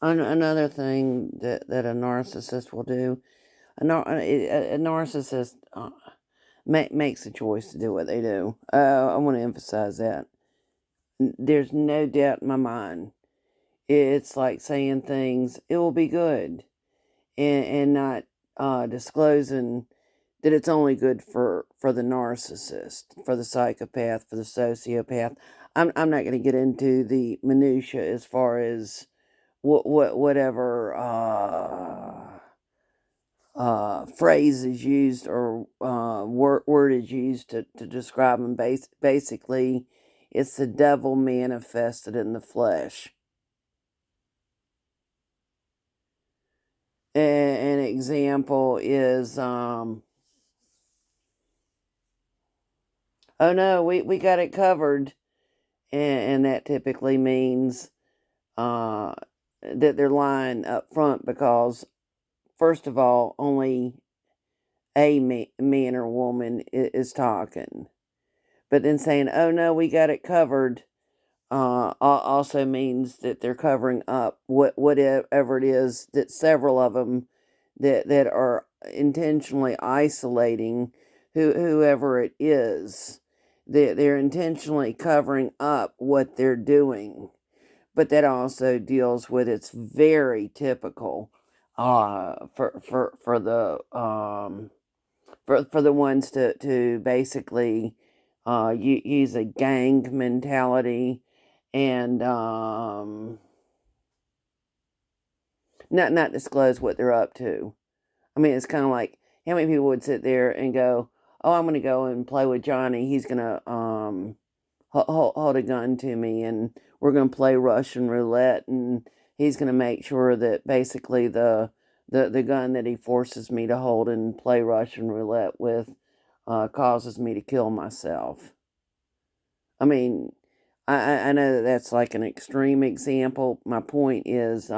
Another thing that a narcissist will do, a narcissist makes a choice to do what they do. I want to emphasize that. There's no doubt in my mind. It's like saying things, it will be good, and not disclosing that it's only good for the narcissist, for the psychopath, for the sociopath. I'm not going to get into the minutia as far as whatever phrase is used or word is used to describe them. Basically, it's the devil manifested in the flesh. An example is, oh no, we got it covered. And that typically means that they're lying up front because, first of all, only a man or woman is talking. But then saying, oh no, we got it covered, also means that they're covering up whatever it is that several of them that are intentionally isolating whoever it is. They're intentionally covering up what they're doing. But that also deals with, it's very typical for the for the ones to basically use a gang mentality and not disclose what they're up to. I mean, it's kind of like, how many people would sit there and go, "Oh, I'm going to go and play with Johnny. He's going to hold a gun to me, and we're going to play Russian roulette, and he's going to make sure that basically the gun that he forces me to hold and play Russian roulette with causes me to kill myself." I mean, I know that that's like an extreme example. My point is,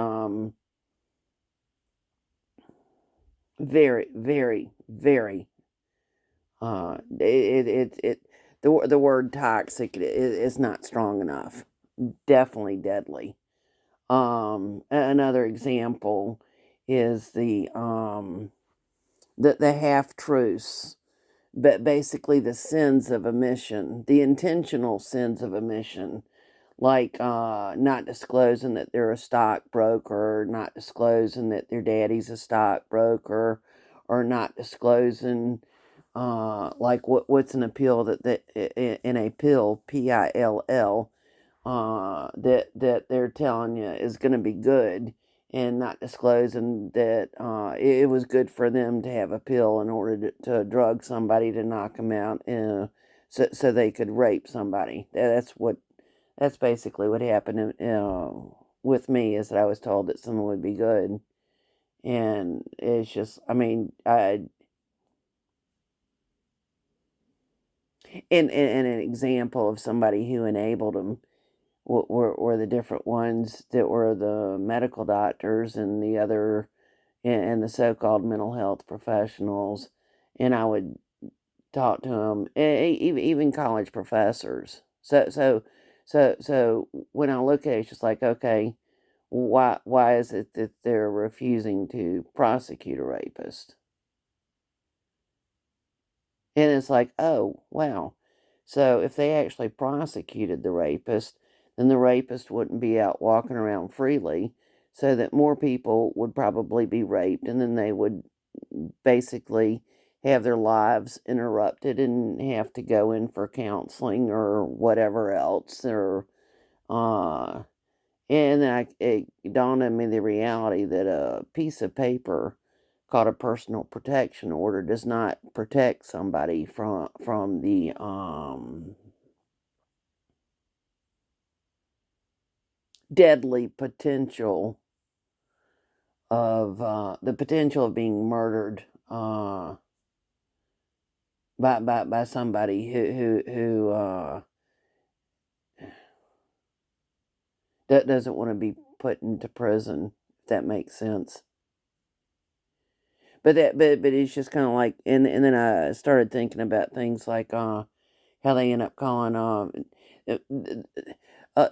very, very, very. The word toxic is not strong enough. Definitely deadly. Another example is the half truths, but basically the sins of omission, the intentional sins of omission, like not disclosing that they're a stockbroker, not disclosing that their daddy's a stockbroker, or not disclosing like what's an appeal that in a pill, pill, that they're telling you is going to be good, and not disclosing that it was good for them to have a pill in order to drug somebody to knock them out, so they could rape somebody. That's basically what happened with me, is that I was told that someone would be good. And it's just, I mean, and an example of somebody who enabled them were the different ones that were the medical doctors and the other, and the so-called mental health professionals. And I would talk to them, even college professors. So when I look at it, it's just like, okay, why is it that they're refusing to prosecute a rapist? And it's like, oh, wow. So if they actually prosecuted the rapist, then the rapist wouldn't be out walking around freely, so that more people would probably be raped, and then they would basically have their lives interrupted and have to go in for counseling or whatever else. Or uh and then it dawned on me the reality that a piece of paper called a personal protection order does not protect somebody from the deadly potential of the potential of being murdered by somebody who that doesn't want to be put into prison, if that makes sense. But it's just kind of like, and then I started thinking about things like how they end up calling uh,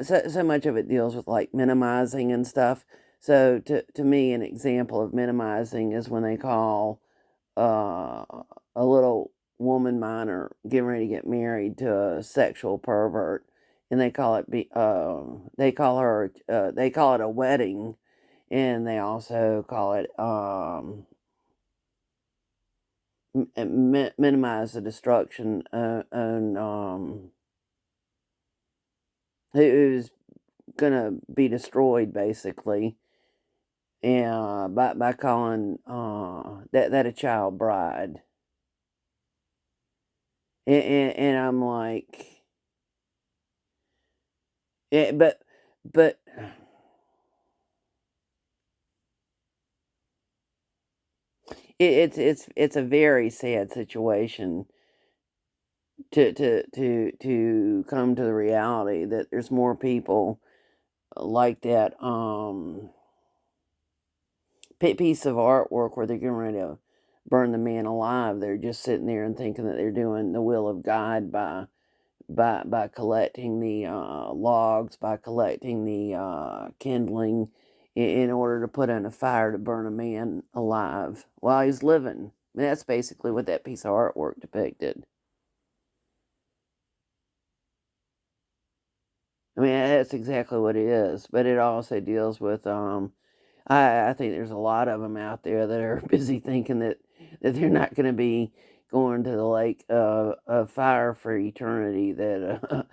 so much of it deals with like minimizing and stuff. So to me, an example of minimizing is when they call uh, a little woman minor getting ready to get married to a sexual pervert, and they call it a wedding, and they also call it minimize the destruction on who's gonna be destroyed basically, and by calling that a child bride, and I'm like, yeah, but it's a very sad situation to come to the reality that there's more people like that piece of artwork where they're getting ready to burn the man alive. They're just sitting there and thinking that they're doing the will of God by collecting the logs, by collecting the kindling in order to put in a fire to burn a man alive while he's living. I mean, that's basically what that piece of artwork depicted. I mean, that's exactly what it is, but it also deals with I think there's a lot of them out there that are busy thinking that they're not going to be going to the lake of fire for eternity. That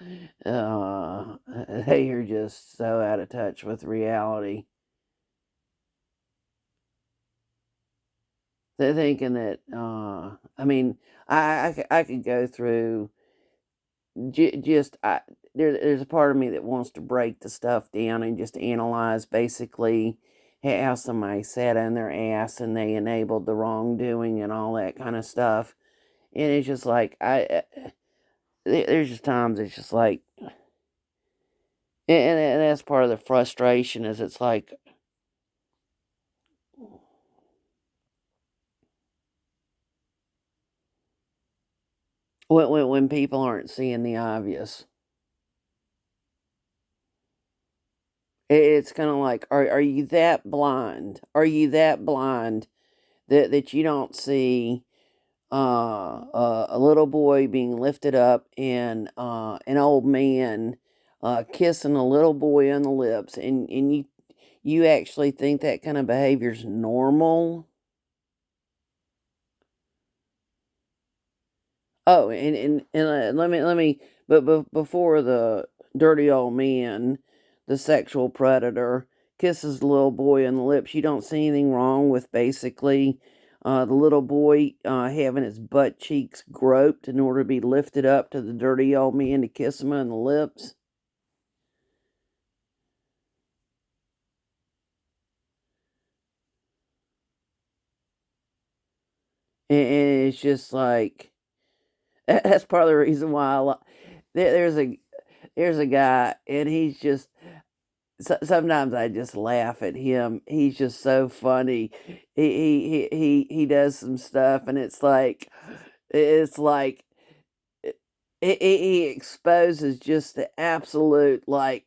they are just so out of touch with reality. They're thinking that I mean, I could go through just there's a part of me that wants to break the stuff down and just analyze basically how somebody sat on their ass and they enabled the wrongdoing and all that kind of stuff. And it's just like there's just times it's just like, and that's part of the frustration is it's like when people aren't seeing the obvious. It's kind of like, are you that blind? Are you that blind that you don't see a little boy being lifted up and an old man kissing a little boy on the lips, and you actually think that kind of behavior's normal? Oh, and but before the dirty old man, the sexual predator, kisses the little boy on the lips, you don't see anything wrong with basically the little boy having his butt cheeks groped in order to be lifted up to the dirty old man to kiss him on the lips. And it's just like that's part of the reason why there's a guy, and he's just sometimes I just laugh at him. He's just so funny. He does some stuff, and it's like he exposes just the absolute like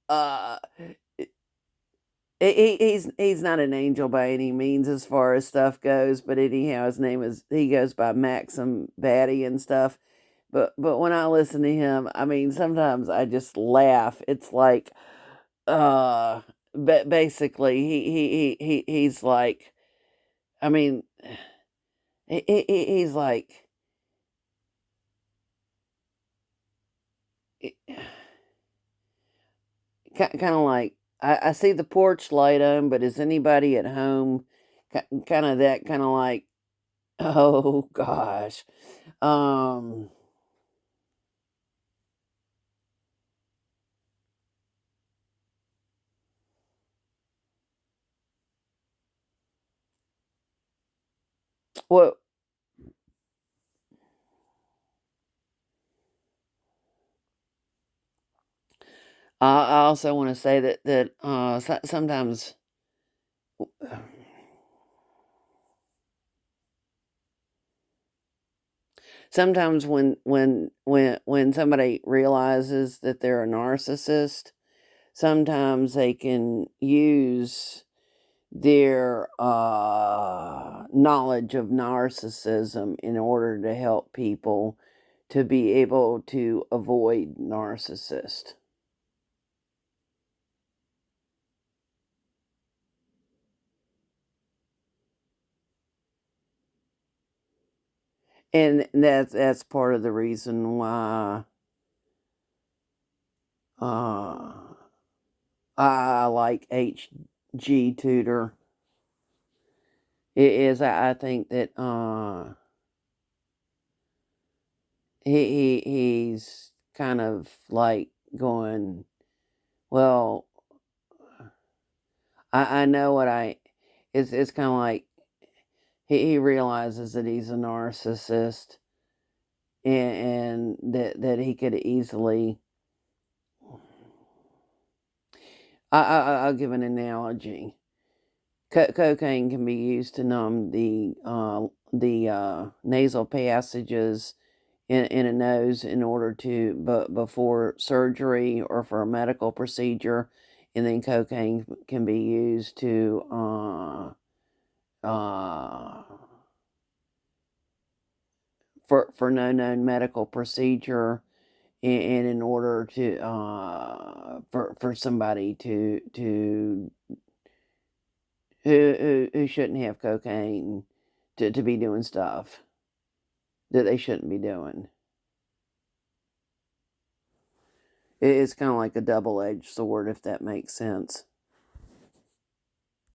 uh he's not an angel by any means as far as stuff goes, but anyhow, his name is he goes by Maxim Batty and stuff. But when I listen to him, I mean, sometimes I just laugh. It's like but basically he's like, I mean, he's like kind of like I see the porch light on, but is anybody at home? Kind of that kind of like, oh gosh, um, well, I also want to say that sometimes when somebody realizes that they're a narcissist, sometimes they can use their knowledge of narcissism in order to help people to be able to avoid narcissist. And that's part of the reason why uh, I like HG Tutor. It is I think that he's kind of like going, well, I know what it's kind of like he realizes that he's a narcissist, and that he could easily. I'll give an analogy. Cocaine can be used to numb the nasal passages in a nose in order to, but before surgery or for a medical procedure, and then cocaine can be used to uh, for no known medical procedure, and in order to for somebody to who shouldn't have cocaine to be doing stuff that they shouldn't be doing. It's kind of like a double-edged sword, if that makes sense.